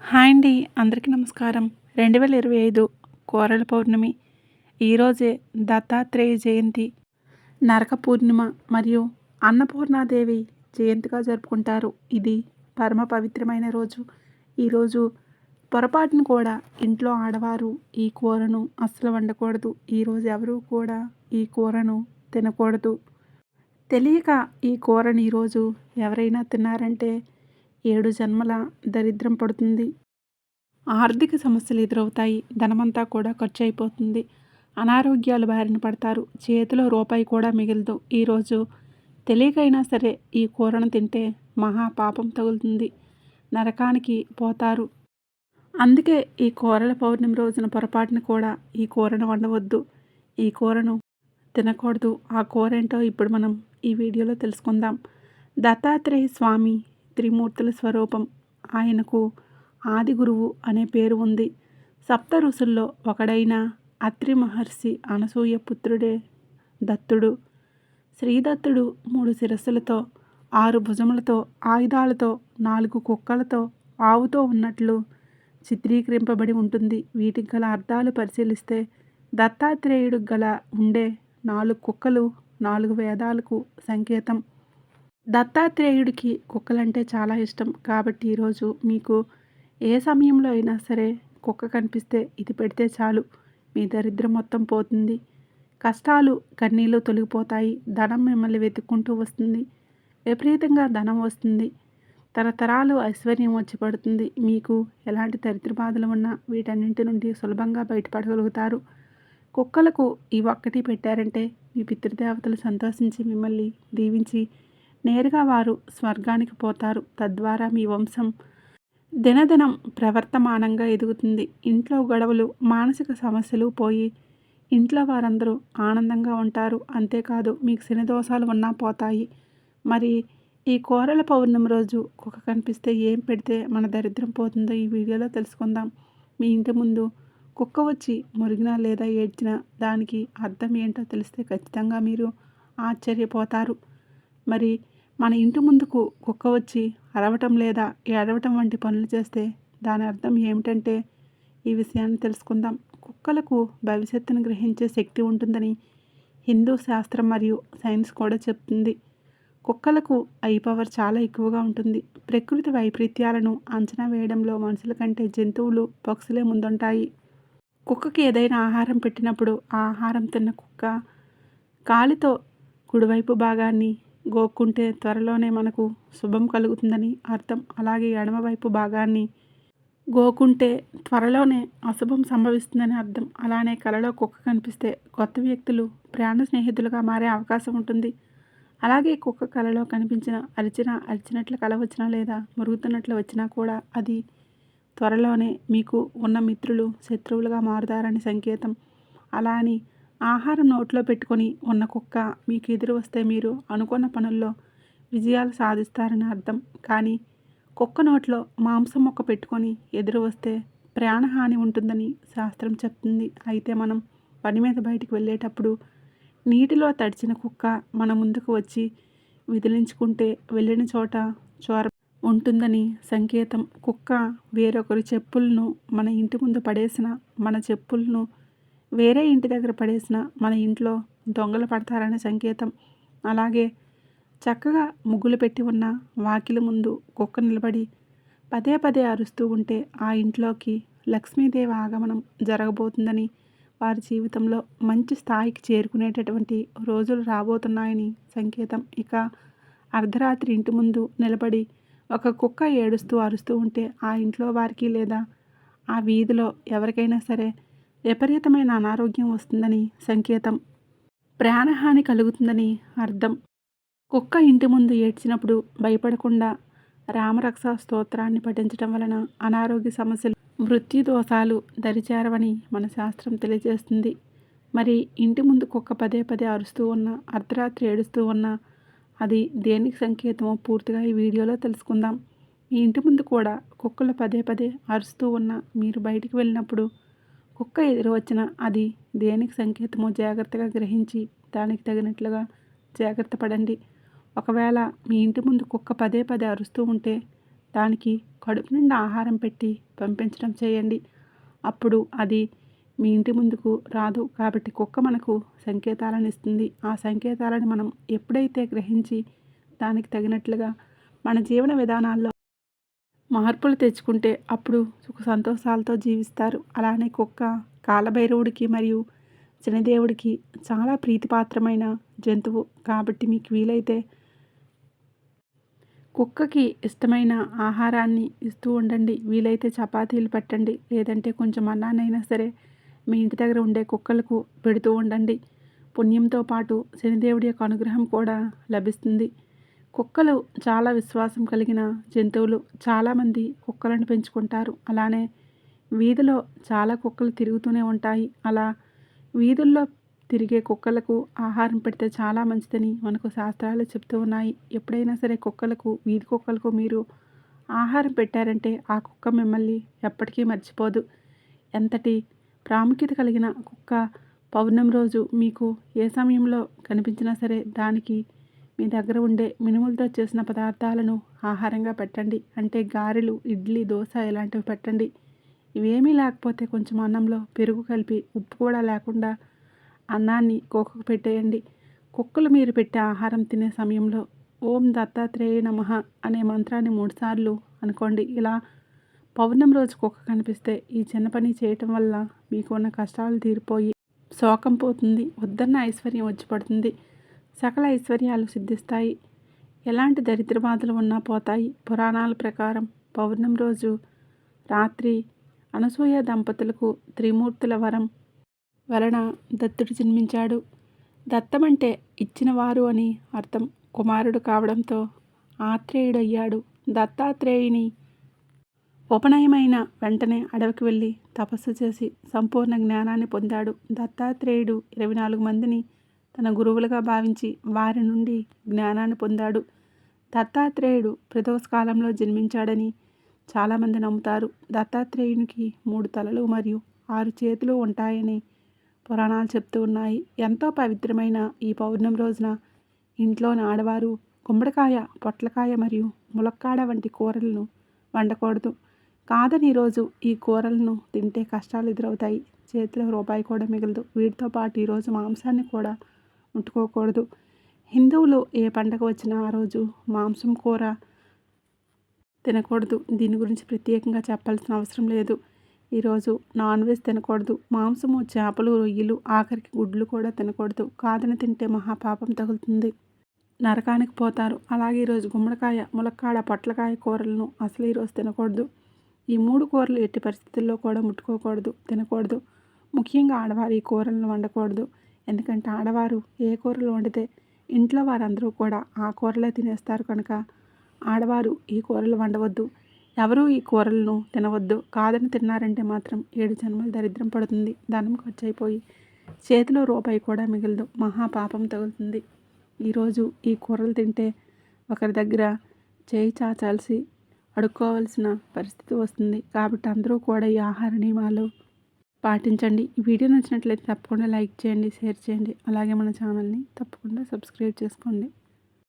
Hi అండి. అందరికీ నమస్కారం. 2025 కోరల పౌర్ణమి. ఈరోజే దత్తాత్రేయ జయంతి, నరక పూర్ణిమ మరియు అన్నపూర్ణాదేవి జయంతిగా జరుపుకుంటారు. ఇది పరమ పవిత్రమైన రోజు. ఈరోజు పొరపాటును కూడా ఇంట్లో ఆడవారు ఈ కూరను అస్సలు వండకూడదు. ఈరోజు ఎవరు కూడా ఈ కూరను తినకూడదు. తెలియక ఈ కూరని ఈరోజు ఎవరైనా తిన్నారంటే 7 జన్మల దరిద్రం పడుతుంది. ఆర్థిక సమస్యలు ఎదురవుతాయి. ధనమంతా కూడా ఖర్చు అయిపోతుంది. అనారోగ్యాలు బారిన పడతారు. చేతిలో రూపాయి కూడా మిగలదు. ఈరోజు తెలియకైనా సరే ఈ కూరను తింటే మహా పాపం తగులుతుంది. నరకానికి పోతారు. అందుకే ఈ కూరల పౌర్ణమి రోజున పొరపాటున కూడా ఈ కూరను వండవద్దు. ఈ కూరను తినకూడదు. ఆ కూర ఏంటో ఇప్పుడు మనం ఈ వీడియోలో తెలుసుకుందాం. దత్తాత్రేయ స్వామి త్రిమూర్తుల స్వరూపం. ఆయనకు ఆది గురువు అనే పేరు ఉంది. సప్త ఋషుల్లో ఒకడైన అత్రి మహర్షి అనసూయ పుత్రుడే దత్తుడు. శ్రీదత్తుడు 3 శిరస్సులతో, 6 భుజములతో, ఆయుధాలతో, 4 కుక్కలతో, ఆవుతో ఉన్నట్లు చిత్రీకరింపబడి ఉంటుంది. వీటికి గల అర్థాలు పరిశీలిస్తే దత్తాత్రేయుడు గల ఉండే 4 కుక్కలు 4 వేదాలకు సంకేతం. దత్తాత్రేయుడికి కుక్కలంటే చాలా ఇష్టం. కాబట్టి ఈరోజు మీకు ఏ సమయంలో అయినా సరే కుక్క కనిపిస్తే ఇది పెడితే చాలు, మీ దరిద్రం మొత్తం పోతుంది. కష్టాలు కన్నీళ్ళు తొలగిపోతాయి. ధనం మిమ్మల్ని వెతుక్కుంటూ వస్తుంది. విపరీతంగా ధనం వస్తుంది. తరతరాలు ఐశ్వర్యం వచ్చి పడుతుంది. మీకు ఎలాంటి దరిద్ర బాధలు ఉన్నా వీటన్నింటి నుండి సులభంగా బయటపడగలుగుతారు. కుక్కలకు ఈ ఒక్కటి పెట్టారంటే మీ పితృదేవతలు సంతోషించి మిమ్మల్ని దీవించి నేరుగా వారు స్వర్గానికి పోతారు. తద్వారా మీ వంశం దినదినం ప్రవర్తమానంగా ఎదుగుతుంది. ఇంట్లో గొడవలు, మానసిక సమస్యలు పోయి ఇంట్లో వారందరూ ఆనందంగా ఉంటారు. అంతేకాదు మీకు శని దోషాలు ఉన్నా పోతాయి. మరి ఈ కోరల పౌర్ణమి రోజు కుక్క కనిపిస్తే ఏం పెడితే మన దరిద్రం పోతుందో ఈ వీడియోలో తెలుసుకుందాం. మీ ఇంటి ముందు కుక్క వచ్చి మురిగినా లేదా ఏడ్చినా దానికి అర్థం ఏంటో తెలిస్తే ఖచ్చితంగా మీరు ఆశ్చర్యపోతారు. మరి మన ఇంటి ముందుకు కుక్క వచ్చి అరవటం లేదా ఏడవటం వంటి పనులు చేస్తే దాని అర్థం ఏమిటంటే ఈ విషయాన్ని తెలుసుకుందాం. కుక్కలకు భవిష్యత్తును గ్రహించే శక్తి ఉంటుందని హిందూ శాస్త్రం మరియు సైన్స్ కూడా చెప్తుంది. కుక్కలకు ఐ పవర్ చాలా ఎక్కువగా ఉంటుంది. ప్రకృతి వైపరీత్యాలను అంచనా వేయడంలో మనుషుల కంటే జంతువులు, పక్షులే ముందుంటాయి. కుక్కకి ఏదైనా ఆహారం పెట్టినప్పుడు ఆ ఆహారం తిన్న కుక్క కాలితో కుడివైపు భాగాన్ని గోక్కుంటే త్వరలోనే మనకు శుభం కలుగుతుందని అర్థం. అలాగే ఎడమవైపు భాగాన్ని గోకుంటే త్వరలోనే అశుభం సంభవిస్తుందని అర్థం. అలానే కలలో కుక్క కనిపిస్తే కొత్త వ్యక్తులు ప్రాణ స్నేహితులుగా మారే అవకాశం ఉంటుంది. అలాగే కుక్క కలలో కనిపించిన అరిచినట్లు కల వచ్చినా లేదా మురుగుతున్నట్లు వచ్చినా కూడా అది త్వరలోనే మీకు ఉన్న మిత్రులు శత్రువులుగా మారుతారని సంకేతం. అలా అని ఆహారం నోట్లో పెట్టుకొని ఉన్న కుక్క మీకు ఎదురు వస్తే మీరు అనుకున్న పనుల్లో విజయాలు సాధిస్తారని అర్థం. కానీ కుక్క నోట్లో మాంసం మొక్క పెట్టుకొని ఎదురు వస్తే ప్రాణహాని ఉంటుందని శాస్త్రం చెప్తుంది. అయితే మనం పని మీద బయటికి వెళ్ళేటప్పుడు నీటిలో తడిచిన కుక్క మన ముందుకు వచ్చి విదిలించుకుంటే వెళ్ళిన చోట చోర ఉంటుందని సంకేతం. కుక్క వేరొకరి చెప్పులను మన ఇంటి ముందు పడేసిన, మన చెప్పులను వేరే ఇంటి దగ్గర పడేసిన మన ఇంట్లో దొంగలు పడతారనే సంకేతం. అలాగే చక్కగా ముగ్గులు పెట్టి ఉన్న వాకిలి ముందు కుక్క నిలబడి పదే పదే అరుస్తూ ఉంటే ఆ ఇంట్లోకి లక్ష్మీదేవి ఆగమనం జరగబోతుందని, వారి జీవితంలో మంచి స్థాయికి చేరుకునేటటువంటి రోజులు రాబోతున్నాయని సంకేతం. ఇక అర్ధరాత్రి ఇంటి ముందు నిలబడి ఒక కుక్క ఏడుస్తూ అరుస్తూ ఉంటే ఆ ఇంట్లో వారికి లేదా ఆ వీధిలో ఎవరికైనా సరే విపరీతమైన అనారోగ్యం వస్తుందని సంకేతం. ప్రాణహాని కలుగుతుందని అర్థం. కుక్క ఇంటి ముందు ఏడ్చినప్పుడు భయపడకుండా రామరక్ష స్తోత్రాన్ని పఠించడం వలన అనారోగ్య సమస్యలు, మృత్యు దోషాలు దరిచేరవని మన శాస్త్రం తెలియజేస్తుంది. మరి ఇంటి ముందు కుక్క పదే పదే అరుస్తూ ఉన్నా, అర్ధరాత్రి ఏడుస్తూ ఉన్నా అది దేనికి సంకేతమో పూర్తిగా ఈ వీడియోలో తెలుసుకుందాం. మీ ఇంటి ముందు కూడా కుక్కలు పదే పదే అరుస్తూ ఉన్నా మీరు బయటికి వెళ్ళినప్పుడు కుక్క ఎదురు వచ్చిన అది దేనికి సంకేతమో జాగ్రత్తగా గ్రహించి దానికి తగినట్లుగా జాగ్రత్త పడండి. ఒకవేళ మీ ఇంటి ముందు కుక్క పదే పదే అరుస్తూ ఉంటే దానికి కడుపు నిండా ఆహారం పెట్టి పంపించడం చేయండి. అప్పుడు అది మీ ఇంటి ముందుకు రాదు. కాబట్టి కుక్క మనకు సంకేతాలను ఇస్తుంది. ఆ సంకేతాలను మనం ఎప్పుడైతే గ్రహించి దానికి తగినట్లుగా మన జీవన విధానాల్లో మార్పులు తెచ్చుకుంటే అప్పుడు సుఖ సంతోషాలతో జీవిస్తారు. అలానే కుక్క కాలభైరవుడికి మరియు శనిదేవుడికి చాలా ప్రీతిపాత్రమైన జంతువు. కాబట్టి మీకు వీలైతే కుక్కకి ఇష్టమైన ఆహారాన్ని ఇస్తూ ఉండండి. వీలైతే చపాతీలు పెట్టండి, లేదంటే కొంచెం అన్నాన్నైనా సరే మీ ఇంటి దగ్గర ఉండే కుక్కలకు పెడుతూ ఉండండి. పుణ్యంతో పాటు శనిదేవుడి యొక్క అనుగ్రహం కూడా లభిస్తుంది. కుక్కలు చాలా విశ్వాసం కలిగిన జంతువులు. చాలామంది కుక్కలను పెంచుకుంటారు. అలానే వీధిలో చాలా కుక్కలు తిరుగుతూనే ఉంటాయి. అలా వీధుల్లో తిరిగే కుక్కలకు ఆహారం పెడితే చాలా మంచిదని మనకు శాస్త్రాలు చెప్తూ ఉన్నాయి. ఎప్పుడైనా సరే కుక్కలకు, వీధి కుక్కలకు మీరు ఆహారం పెట్టారంటే ఆ కుక్క మిమ్మల్ని ఎప్పటికీ మర్చిపోదు. ఎంతటి ప్రాముఖ్యత కలిగిన కుక్క పౌర్ణమి రోజు మీకు ఏ సమయంలో కనిపించినా సరే దానికి మీ దగ్గర ఉండే మినుములతో చేసిన పదార్థాలను ఆహారంగా పెట్టండి. అంటే గారెలు, ఇడ్లీ, దోశ ఇలాంటివి పెట్టండి. ఇవేమీ లేకపోతే కొంచెం అన్నంలో పెరుగు కలిపి, ఉప్పు కూడా లేకుండా అన్నాన్ని కుక్కకు పెట్టేయండి. కుక్కలు మీరు పెట్టే ఆహారం తినే సమయంలో ఓం దత్తాత్రేయ నమః అనే మంత్రాన్ని 3 సార్లు అనుకోండి. ఇలా పౌర్ణమి రోజు కుక్క కనిపిస్తే ఈ చిన్న పని చేయటం వల్ల మీకు ఉన్న కష్టాలు తీరిపోయి శోకం పోతుంది. వద్దన్న ఐశ్వర్యం వచ్చి పడుతుంది. సకల ఐశ్వర్యాలు సిద్ధిస్తాయి. ఎలాంటి దరిద్ర బాధలు ఉన్నా పోతాయి. పురాణాల ప్రకారం పౌర్ణమి రోజు రాత్రి అనసూయ దంపతులకు త్రిమూర్తుల వరం వలన దత్తుడు జన్మించాడు. దత్తం అంటే ఇచ్చినవారు అని అర్థం. కుమారుడు కావడంతో ఆత్రేయుడయ్యాడు. దత్తాత్రేయుని ఉపనయమైన వెంటనే అడవికి వెళ్ళి తపస్సు చేసి సంపూర్ణ జ్ఞానాన్ని పొందాడు. దత్తాత్రేయుడు 24 మందిని తన గురువులుగా భావించి వారి నుండి జ్ఞానాన్ని పొందాడు. దత్తాత్రేయుడు ప్రదోష కాలంలో జన్మించాడని చాలామంది నమ్ముతారు. దత్తాత్రేయునికి 3 తలలు మరియు 6 చేతులు ఉంటాయని పురాణాలు చెప్తూ ఉన్నాయి. ఎంతో పవిత్రమైన ఈ పౌర్ణమి రోజున ఇంట్లోని ఆడవారు గుమ్మడికాయ, పొట్లకాయ మరియు ములక్కాడ వంటి కూరలను వండకూడదు. కాదని ఈరోజు ఈ కూరలను తింటే కష్టాలు ఎదురవుతాయి. చేతిలో రూపాయి కూడా మిగలదు. వీటితో పాటు ఈరోజు మాంసాన్ని కూడా ముట్టుకోకూడదు. హిందువులు ఏ పండగ వచ్చినా ఆ రోజు మాంసం కూర తినకూడదు. దీని గురించి ప్రత్యేకంగా చెప్పాల్సిన అవసరం లేదు. ఈరోజు నాన్ వెజ్ తినకూడదు. మాంసము, చేపలు, రొయ్యలు, ఆఖరికి గుడ్లు కూడా తినకూడదు. కాదని తింటే మహాపాపం తగులుతుంది, నరకానికి పోతారు. అలాగే ఈరోజు గుమ్మడికాయ, ములక్కాడ, పొట్లకాయ కూరలను అసలు ఈరోజు తినకూడదు. ఈ 3 కూరలు ఎట్టి పరిస్థితుల్లో కూడా ముట్టుకోకూడదు, తినకూడదు. ముఖ్యంగా ఆడవారు ఈ కూరలను వండకూడదు. ఎందుకంటే ఆడవారు ఏ కూరలు వండితే ఇంట్లో వారందరూ కూడా ఆ కూరలే తినేస్తారు కనుక ఆడవారు ఈ కూరలు వండవద్దు. ఎవరూ ఈ కూరలను తినవద్దు. కాదని తిన్నారంటే మాత్రం 7 జన్మలు దరిద్రం పడుతుంది. ధనం ఖర్చు అయిపోయి చేతిలో రూపాయి కూడా మిగలదు, మహాపాపం తగులుతుంది. ఈరోజు ఈ కూరలు తింటే ఒకరి దగ్గర చేయి చాచాల్సి అడుక్కోవాల్సిన పరిస్థితి వస్తుంది. కాబట్టి అందరూ కూడా ఈ ఆహార నియమాలు పాటించండి. ఈ వీడియో నచ్చినట్లయితే తప్పకుండా లైక్ చేయండి, షేర్ చేయండి. అలాగే మన ఛానల్ని తప్పకుండా సబ్స్క్రైబ్ చేసుకోండి.